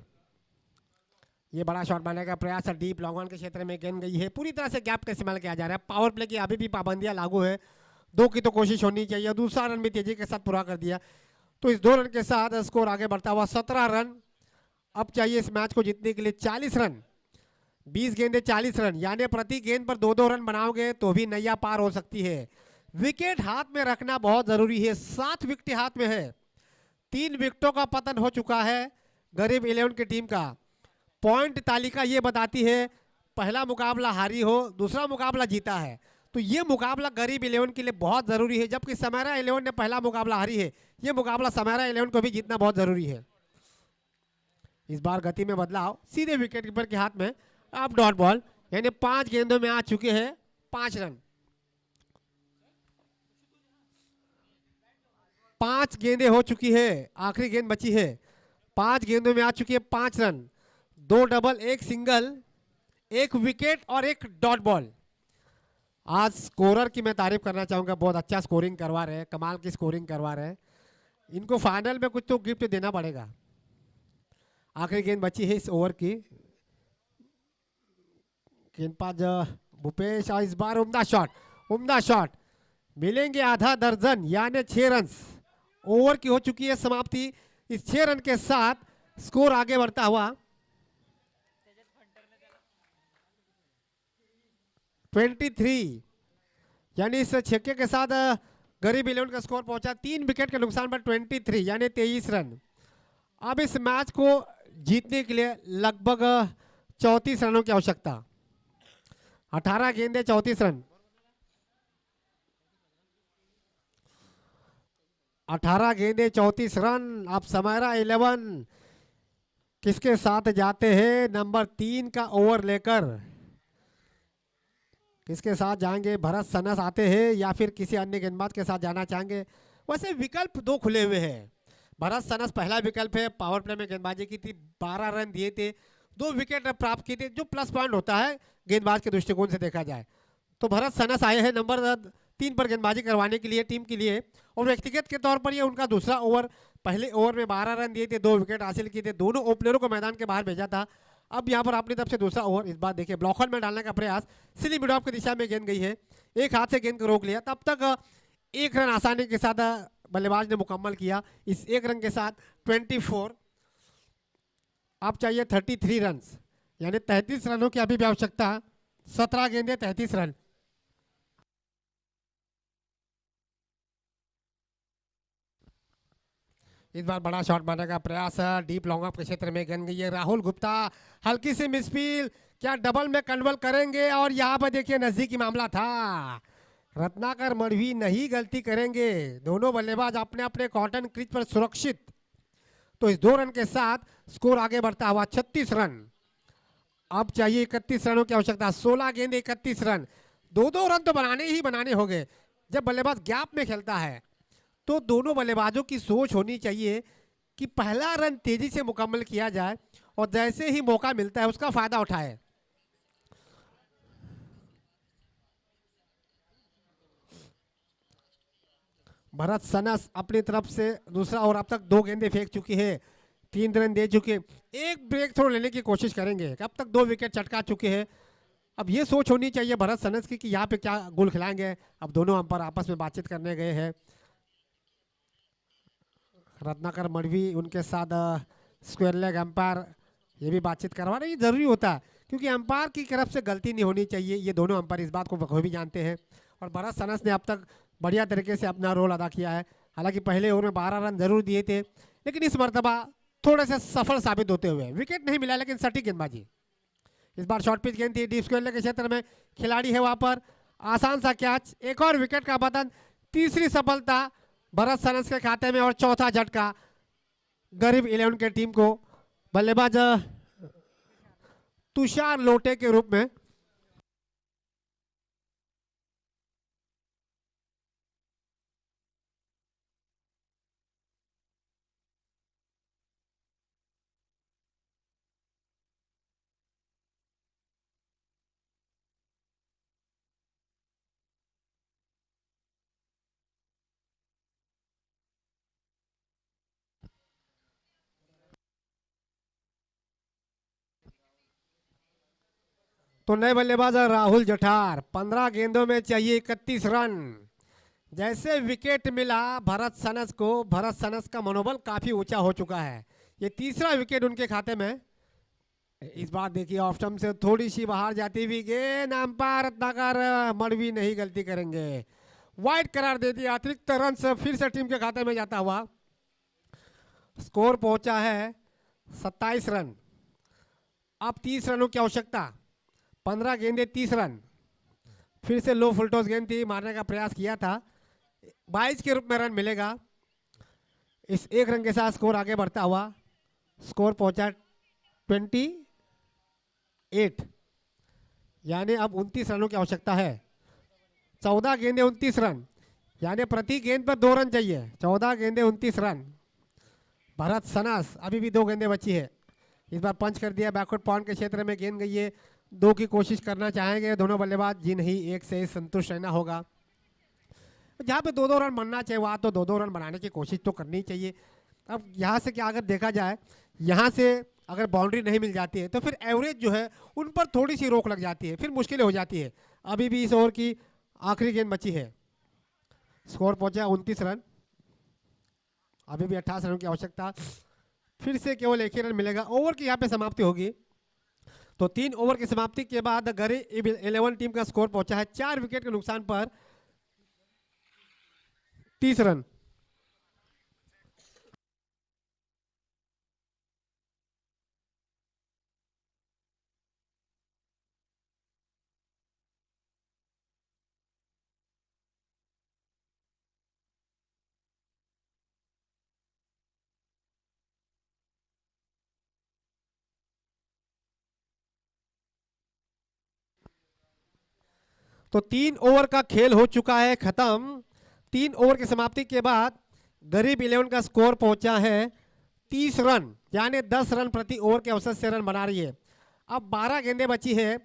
ये बड़ा शॉट मारने का प्रयास है। डीप लॉन्ग ऑन के क्षेत्र में गेंद गई है। पूरी तरह से गैप का इस्तेमाल किया जा रहा है। पावर प्ले की अभी भी पाबंदियां लागू है। 2 की तो कोशिश होनी चाहिए। दूसरा रन भी तेजी के साथ पूरा कर दिया, तो इस 2 रन के साथ स्कोर आगे बढ़ता हुआ 17 रन। अब चाहिए इस मैच को जीतने के लिए 40 रन। 20 गेंदे 40 रन, यानी प्रति गेंद पर 2-2 रन बनाओगे तो भी नैया पार हो सकती है। विकेट हाथ में रखना बहुत जरूरी है। 7 विकेट हाथ में है। 3 विकेटों का पतन हो चुका है गरीब 11 की टीम का। पॉइंट तालिका ये बताती है पहला मुकाबला हारी हो, दूसरा मुकाबला जीता है, तो ये मुकाबला गरीब 11 के लिए बहुत जरूरी है। जबकि समैरा 11 ने पहला मुकाबला हारी है, ये मुकाबला समैरा 11 को भी जीतना बहुत जरूरी है। इस बार गति में बदलाव, सीधे विकेट कीपर के हाथ में अब डॉट बॉल, यानी 5 गेंदों में आ चुके हैं 5 रन। 5 गेंदें हो चुकी है, आखिरी गेंद बची है। 5 गेंदों में आ चुकी है 5 रन। 2 डबल, 1 सिंगल, 1 विकेट और 1 डॉट बॉल। आज स्कोरर की मैं तारीफ करना चाहूंगा, बहुत अच्छा स्कोरिंग करवा रहे हैं, कमाल की स्कोरिंग करवा रहे हैं। इनको फाइनल में कुछ तो गिफ्ट देना पड़ेगा। आखिरी गेंद बची है इस ओवर की। गेंदबाज भूपेश, और इस बार उम्दा शॉट, उम्दा शॉट। मिलेंगे आधा दर्जन यानी 6 रन। ओवर की हो चुकी है समाप्ति। इस 6 रन के साथ स्कोर आगे बढ़ता हुआ 23, यानी इस छक्के के साथ गरीब 11 का स्कोर पहुंचा 3 विकेट के नुकसान पर 23, यानी 23 रन। अब इस मैच को जीतने के लिए लगभग 34 रनों की आवश्यकता। 18 गेंदे 34 रन। 18 गेंदे 34 रन। अब समैरा 11 किसके साथ जाते हैं? नंबर 3 का ओवर लेकर किसके साथ जाएंगे? भरत सनस आते हैं या फिर किसी अन्य गेंदबाज के साथ जाना चाहेंगे? वैसे विकल्प 2 खुले हुए हैं। भरत सनस पहला विकल्प है, पावर प्ले में गेंदबाजी की थी, 12 रन दिए थे, 2 विकेट प्राप्त किए थे, जो प्लस पॉइंट होता है गेंदबाज के दृष्टिकोण से देखा जाए। तो भरत सनस आए हैं नंबर 3 पर गेंदबाजी करवाने के लिए टीम के लिए, और व्यक्तिगत के तौर पर ये उनका दूसरा ओवर। पहले ओवर में 12 रन दिए थे, 2 विकेट हासिल किए थे, दोनों ओपनरों को मैदान के बाहर भेजा था। अब यहाँ पर अपनी तरफ से दूसरा ओवर। इस बार देखिए ब्लॉकर में डालने का प्रयास, सिली मिड ऑफ की दिशा में गेंद गई है, एक हाथ से गेंद को रोक लिया। तब तक 1 रन आसानी के साथ बल्लेबाज ने मुकम्मल किया। इस 1 रन के साथ 24। अब चाहिए 33 रन, यानी 33 रनों की अभी भी आवश्यकता। 17 गेंदे 33 रन। इस बार बड़ा शॉट मारने का प्रयास, डीप लॉन्ग ऑफ के क्षेत्र में गेंद गई है। राहुल गुप्ता हल्की सी मिसफील, क्या डबल में कन्वर्ट करेंगे? और यहाँ पर देखिए नजदीकी मामला था। रत्नाकर मढ़वी नहीं गलती करेंगे, दोनों बल्लेबाज अपने अपने कॉटन क्रीज पर सुरक्षित। तो इस 2 रन के साथ स्कोर आगे बढ़ता हुआ 36 रन। अब चाहिए 31 रनों की आवश्यकता, 16 गेंद 31 रन। 2-2 रन तो बनाने ही बनाने होंगे। जब बल्लेबाज गैप में खेलता है तो दोनों बल्लेबाजों की सोच होनी चाहिए कि पहला रन तेजी से मुकम्मल किया जाए और जैसे ही मौका मिलता है उसका फायदा उठाए। भरत सनस अपनी तरफ से दूसरा और अब तक 2 गेंदें फेंक चुकी है, 3 रन दे चुके, एक ब्रेक थ्रो लेने की कोशिश करेंगे। अब तक 2 विकेट चटका चुके हैं। अब ये सोच होनी चाहिए भरत सनस की कि यहाँ पे क्या गोल खिलाएंगे। अब दोनों अंपायर आपस में बातचीत करने गए हैं। रत्नाकर मढ़वी उनके साथ स्क्वायर लेग अंपायर ये भी बातचीत करवा रहे हैं। ये जरूरी होता है क्योंकि अंपायर की तरफ से गलती नहीं होनी चाहिए, ये दोनों अंपायर इस बात को बखूबी जानते हैं। और भरत सनस ने अब तक बढ़िया तरीके से अपना रोल अदा किया है। हालांकि पहले ओवर में 12 रन जरूर दिए थे, लेकिन इस मर्तबा थोड़े से सफल साबित होते हुए विकेट नहीं मिला, लेकिन सटीक गेंदबाजी। इस बार शॉर्ट पिच गेंद थी, डीप स्क्वायर लेग के क्षेत्र में खिलाड़ी है वहां पर, आसान सा कैच, एक और विकेट का बदन, तीसरी सफलता भरत सनस के खाते में और चौथा झटका गरीब 11 के टीम को। बल्लेबाज तुषार लोटे के रूप में। तो नए बल्लेबाज राहुल जठार, 15 गेंदों में चाहिए 31 रन। जैसे विकेट मिला भरत सनस को, भरत सनस का मनोबल काफी ऊंचा हो चुका है। ये तीसरा विकेट उनके खाते में। इस बार देखिए ऑफ स्टंप से थोड़ी सी बाहर जाती हुई गेंद, अंपायर रत्नाकर मढ़वी नहीं गलती करेंगे, वाइड करार दे दिया। अतिरिक्त रन से फिर से टीम के खाते में जाता हुआ स्कोर पहुंचा है 27 रन। अब 30 रनों की आवश्यकता, 15 गेंदे 30 रन। फिर से लो फुलटॉस गेंद थी, मारने का प्रयास किया था, 22 के रूप में रन मिलेगा। इस 1 रन के साथ स्कोर आगे बढ़ता हुआ स्कोर पहुंचा 28, यानी अब 29 रनों की आवश्यकता है। 14 गेंदे 29 रन, यानी प्रति गेंद पर 2 रन चाहिए। 14 गेंदे 29 रन। भरत सनस अभी भी 2 गेंदें बची है। इस बार पंच कर दिया, बैकवर्ड पॉइंट के क्षेत्र में गेंद गई है। 2 की कोशिश करना चाहेंगे दोनों बल्लेबाज, जी नहीं, 1 से संतुष्ट रहना होगा। जहाँ पे 2-2 रन बनना चाहिए वहाँ तो 2-2 रन बनाने की कोशिश तो करनी चाहिए। अब यहाँ से क्या अगर देखा जाए, यहाँ से अगर बाउंड्री नहीं मिल जाती है तो फिर एवरेज जो है उन पर थोड़ी सी रोक लग जाती है, फिर मुश्किलें हो जाती है। अभी भी इस ओवर की आखिरी गेंद बची है। स्कोर पहुंचा 29 रन, अभी भी 28 रनों की आवश्यकता। फिर से केवल 1 ही रन मिलेगा। ओवर की यहाँ पे समाप्ति होगी। तो 3 ओवर की समाप्ति के बाद गरीब 11 टीम का स्कोर पहुंचा है 4 विकेट के नुकसान पर 30 रन। तो 3 ओवर का खेल हो चुका है खत्म। 3 ओवर की समाप्ति के बाद गरीब 11 का स्कोर पहुंचा है 30 रन, यानी 10 रन प्रति ओवर के औसत से रन बना रही है। अब 12 गेंदें बची है।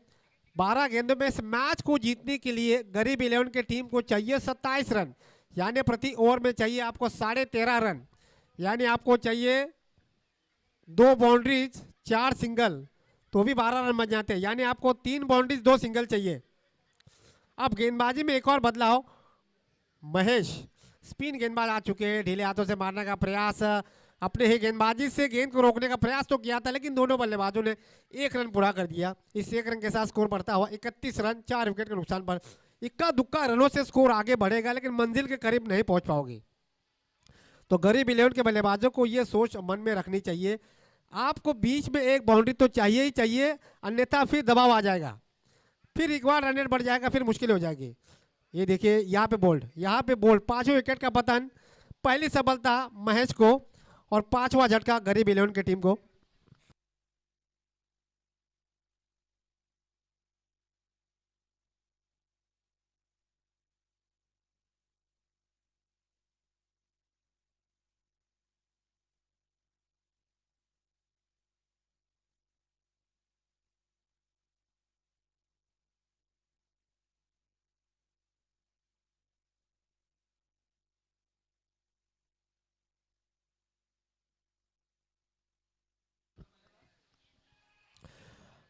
12 गेंदों में इस मैच को जीतने के लिए गरीब 11 की टीम को चाहिए 27 रन, यानी प्रति ओवर में चाहिए आपको 13.5 रन, यानी आपको चाहिए 2 बाउंड्रीज 4 सिंगल, तो भी 12 रन बन जाते हैं। यानी आपको 3 बाउंड्रीज 2 सिंगल चाहिए। अब गेंदबाजी में एक और बदलाव, महेश स्पिन गेंदबाज आ चुके हैं। ढीले हाथों से मारने का प्रयास, अपने ही गेंदबाजी से गेंद को रोकने का प्रयास तो किया था, लेकिन दोनों बल्लेबाजों ने 1 रन पूरा कर दिया। इस 1 रन के साथ स्कोर बढ़ता हुआ 31 रन, 4 विकेट के नुकसान पर। इक्का दुक्का रनों से स्कोर आगे बढ़ेगा, लेकिन मंजिल के करीब नहीं पहुंच पाओगे। तो गरीब इलेवन के बल्लेबाजों को ये सोच मन में रखनी चाहिए, आपको बीच में एक बाउंड्री तो चाहिए ही चाहिए, अन्यथा फिर दबाव आ जाएगा, फिर एक बार रन रेट बढ़ जाएगा, फिर मुश्किल हो जाएगी। ये देखिए यहाँ पे बोल्ड, यहाँ पे बोल्ड, 5वें विकेट का पतन, पहली सफलता महेश को और 5वां झटका गरीब इलेवन की टीम को।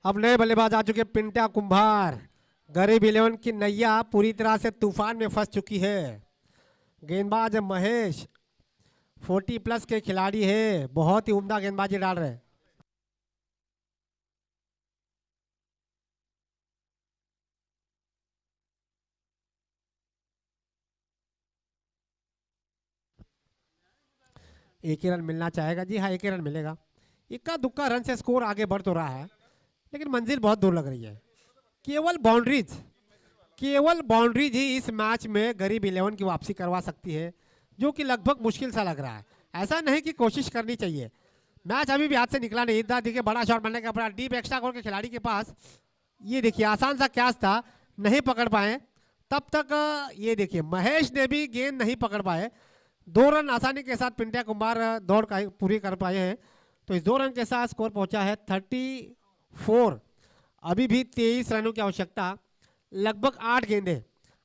अब नए बल्लेबाज आ चुके पिंटा कुंभार। गरीब इलेवन की नैया पूरी तरह से तूफान में फंस चुकी है। गेंदबाज महेश 40+ के खिलाड़ी है, बहुत ही उम्दा गेंदबाजी डाल रहे हैं। एक ही रन मिलना चाहेगा जी, हाँ एक ही रन मिलेगा। इक्का दुक्का रन से स्कोर आगे बढ़ तो रहा है, लेकिन मंजिल बहुत दूर लग रही है। केवल बाउंड्रीज ही इस मैच में गरीब इलेवन की वापसी करवा सकती है, जो कि लगभग मुश्किल सा लग रहा है। ऐसा नहीं कि कोशिश करनी चाहिए, मैच अभी भी हाथ से निकला नहीं था। देखिए बड़ा शॉट बनने का बड़ा डीप एक्स्ट्रा कोर्ट के खिलाड़ी के पास, ये देखिए आसान सा कैच था, नहीं पकड़ पाए। तब तक ये देखिए महेश ने भी गेंद नहीं पकड़ पाए। 2 रन आसानी के साथ पिंटा कुमार दौड़ का पूरी कर पाए हैं, तो इस 2 रन के साथ स्कोर पहुंचा है 34। अभी भी 23 रनों की आवश्यकता, लगभग 8 गेंदें,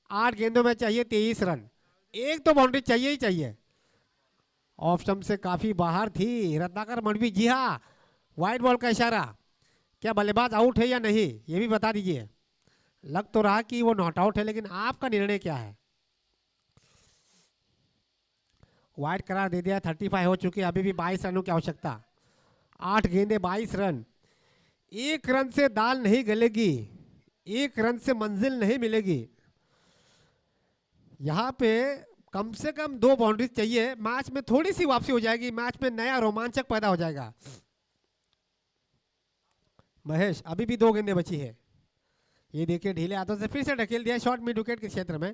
8 गेंदों में चाहिए 23 रन। एक तो बाउंड्री चाहिए ही चाहिए। ऑफ स्टंप से काफी बाहर थी रत्नाकर मडवी। जी हाँ, वाइड बॉल का इशारा। क्या बल्लेबाज आउट है या नहीं ये भी बता दीजिए। लग तो रहा कि वो नॉट आउट है, लेकिन आपका निर्णय क्या है। वाइड करार दे दिया, 35 हो चुकी है। अभी भी 22 रनों की आवश्यकता, 8 गेंदे 22 रन। 1 रन से दाल नहीं गलेगी, 1 रन से मंजिल नहीं मिलेगी। यहाँ पे कम से कम 2 बाउंड्रीज चाहिए। मैच में थोड़ी सी वापसी हो जाएगी, मैच में नया रोमांचक पैदा हो जाएगा। महेश अभी भी 2 गेंदें बची है। ये देखिए ढीले हाथों से फिर से ढकेल दिया शॉर्ट मिड विकेट के क्षेत्र में,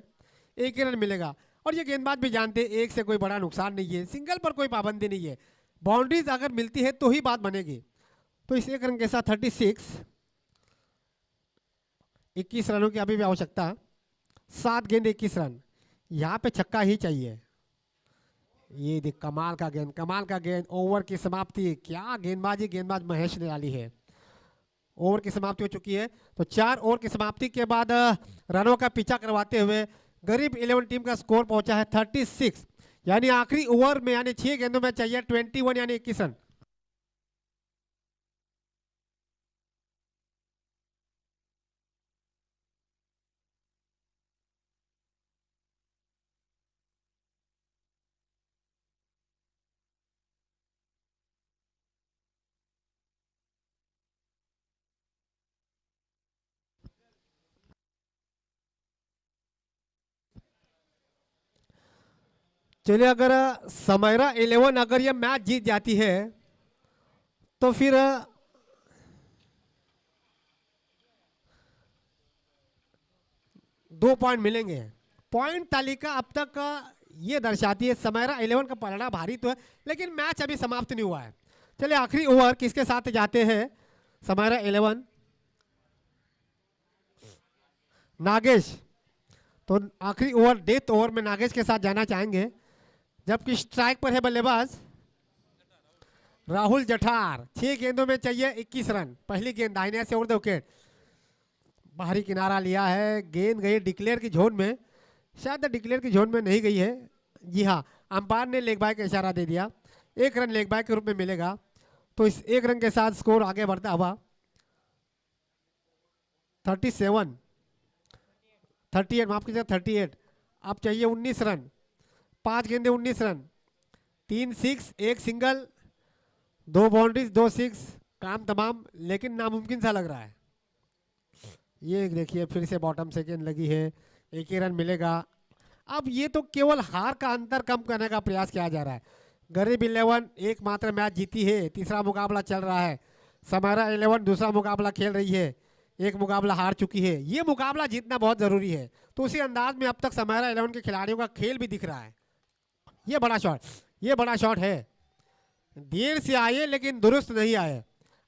1 ही रन मिलेगा। और ये गेंदबाज भी जानते हैं एक से कोई बड़ा नुकसान नहीं है, सिंगल पर कोई पाबंदी नहीं है, बाउंड्रीज अगर मिलती है तो ही बात बनेगी। तो इस 1 रन के साथ 36, 21 रनों की अभी भी आवश्यकता, 7 गेंद 21 रन। यहाँ पे छक्का ही चाहिए। ये देख कमाल का गेंद, कमाल का गेंद। ओवर की समाप्ति, क्या गेंदबाजी गेंदबाज महेश ने डाली है। ओवर की समाप्ति हो चुकी है। तो 4 ओवर की समाप्ति के बाद रनों का पीछा करवाते हुए गरीब इलेवन टीम का स्कोर पहुंचा है 36, यानी आखिरी ओवर में, यानी 6 गेंदों में चाहिए 21 यानी 21 रन। चलिए, अगर समयरा 11 अगर ये मैच जीत जाती है तो फिर 2 पॉइंट मिलेंगे। पॉइंट तालिका अब तक ये दर्शाती है समयरा 11 का पलड़ा भारी तो है, लेकिन मैच अभी समाप्त नहीं हुआ है। चलिए आखिरी ओवर किसके साथ जाते हैं समयरा 11, नागेश। तो आखिरी ओवर डेथ ओवर में नागेश के साथ जाना चाहेंगे, जबकि स्ट्राइक पर है बल्लेबाज राहुल जठार। 6 गेंदों में चाहिए 21 रन। पहली गेंद दाहिने से ओवर द विकेट, बाहरी किनारा लिया है, गेंद गई डिक्लेयर की जोन में, शायद डिक्लेयर की जोन में नहीं गई है। जी हाँ, अंपायर ने लेग बाय का इशारा दे दिया, 1 रन लेग बाय के रूप में मिलेगा। तो इस 1 रन के साथ स्कोर आगे बढ़ता हुआ 37, 38 माफ कीजिए 38। अब चाहिए 19 रन, 5 गेंदे 19 run, 3 six 1 single, 2 boundaries 2 six, काम तमाम, लेकिन नामुमकिन सा लग रहा है। ये देखिए फिर से बॉटम सेकेंड लगी है, 1 ही रन मिलेगा। अब ये तो केवल हार का अंतर कम करने का प्रयास किया जा रहा है। गरीब 11 एकमात्र मैच जीती है, तीसरा मुकाबला चल रहा है। समारा 11 दूसरा मुकाबला खेल रही है, एक मुकाबला हार चुकी है। ये मुकाबला जीतना बहुत ज़रूरी है। तो उसी अंदाज में अब तक समारा 11 के खिलाड़ियों का खेल भी दिख रहा है। ये बड़ा शॉट, ये बड़ा शॉट है। देर से आए लेकिन दुरुस्त नहीं आए।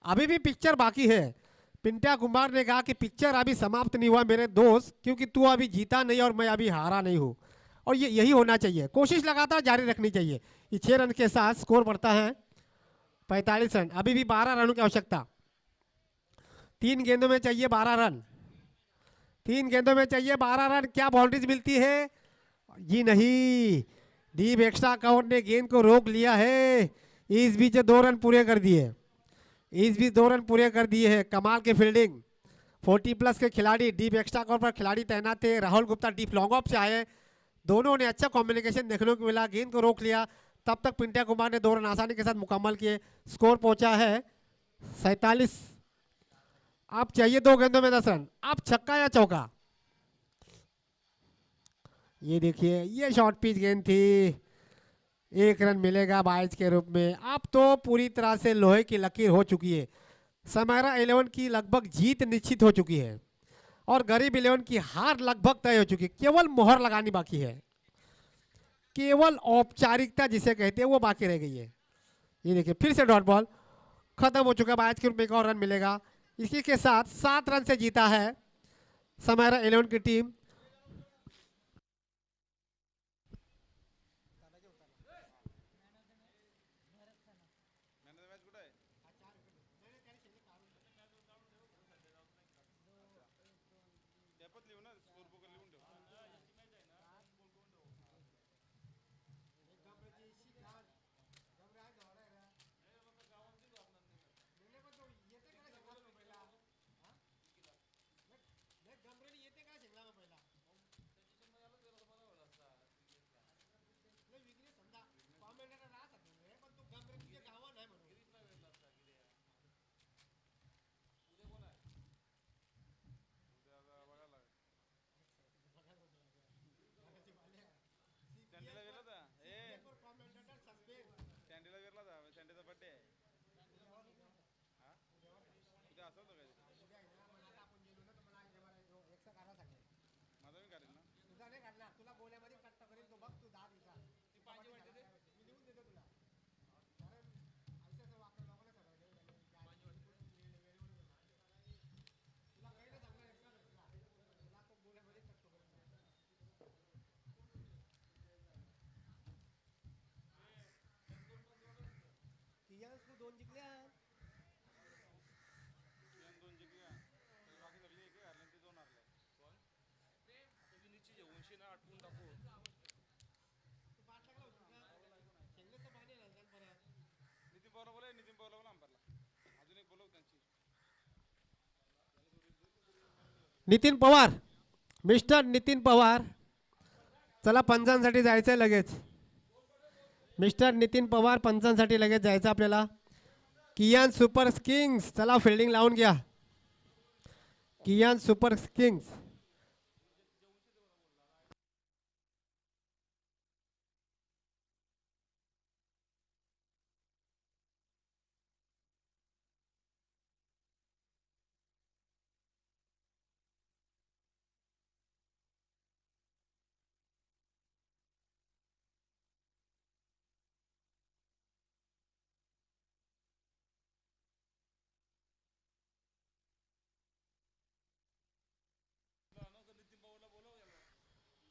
अभी भी पिक्चर बाकी है। पिंटा कुमार ने कहा कि पिक्चर अभी समाप्त नहीं हुआ मेरे दोस्त, क्योंकि तू अभी जीता नहीं और मैं अभी हारा नहीं हूँ। और ये यही होना चाहिए, कोशिश लगातार जारी रखनी चाहिए। ये 6 रन के साथ स्कोर बढ़ता है 45 रन। अभी भी 12 रनों की आवश्यकता। 3 गेंदों में चाहिए 12 रन, 3 गेंदों में चाहिए 12 रन। क्या बाउंड्रीज मिलती है? जी नहीं, डीप एक्स्ट्रा कवर ने गेंद को रोक लिया है। इस बीच 2 रन पूरे कर दिए, इस बीच 2 रन पूरे कर दिए हैं। कमाल के फील्डिंग, 40+ के खिलाड़ी, डीप एक्स्ट्रा कवर पर खिलाड़ी तैनात थे। Rahul Gupta deep long of से आए, दोनों ने अच्छा कॉम्बिनेशन देखने को मिला, गेंद को रोक लिया। तब तक पिंटा कुमार ने 2 रन आसानी के साथ मुकम्मल किए। स्कोर पहुंचा है 47। अब चाहिए 2 गेंदों में 10 रन। अब छक्का या चौका? ये देखिए, ये शॉर्ट पिच गेंद थी, 1 रन मिलेगा 22 के रूप में। अब तो पूरी तरह से लोहे की लकीर हो चुकी है। समारा 11 की लगभग जीत निश्चित हो चुकी है और गरीब 11 की हार लगभग तय हो चुकी है। केवल मोहर लगानी बाकी है, केवल औपचारिकता जिसे कहते हैं वो बाकी रह गई है। ये देखिए, फिर से डॉट बॉल खत्म हो चुका है। 22 के रूप में एक और रन मिलेगा। इसी के साथ 7 रन से जीता है समारा 11 की टीम। नितीन पवार, मिस्टर नितीन पवार, चला पंचांसाठी जायचंय लगेच। मिस्टर नितीन पवार, पंचांसाठी लगेच जायचं आपल्याला। कियान सुपर किंग्स, चला फिल्डिंग लावून घ्या। कियान सुपर किंग्स,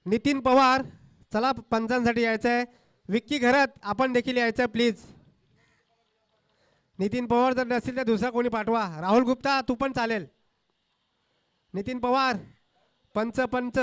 नितीन पवार, चला पंचांसाठी यायचं आहे। विक्की घरात आपण देखील यायचं प्लीज। नितीन पवार जर नसेल तर दुसरा कोणी पाठवा। राहुल गुप्ता तू पण चालेल। नितीन पवार, पंच पंच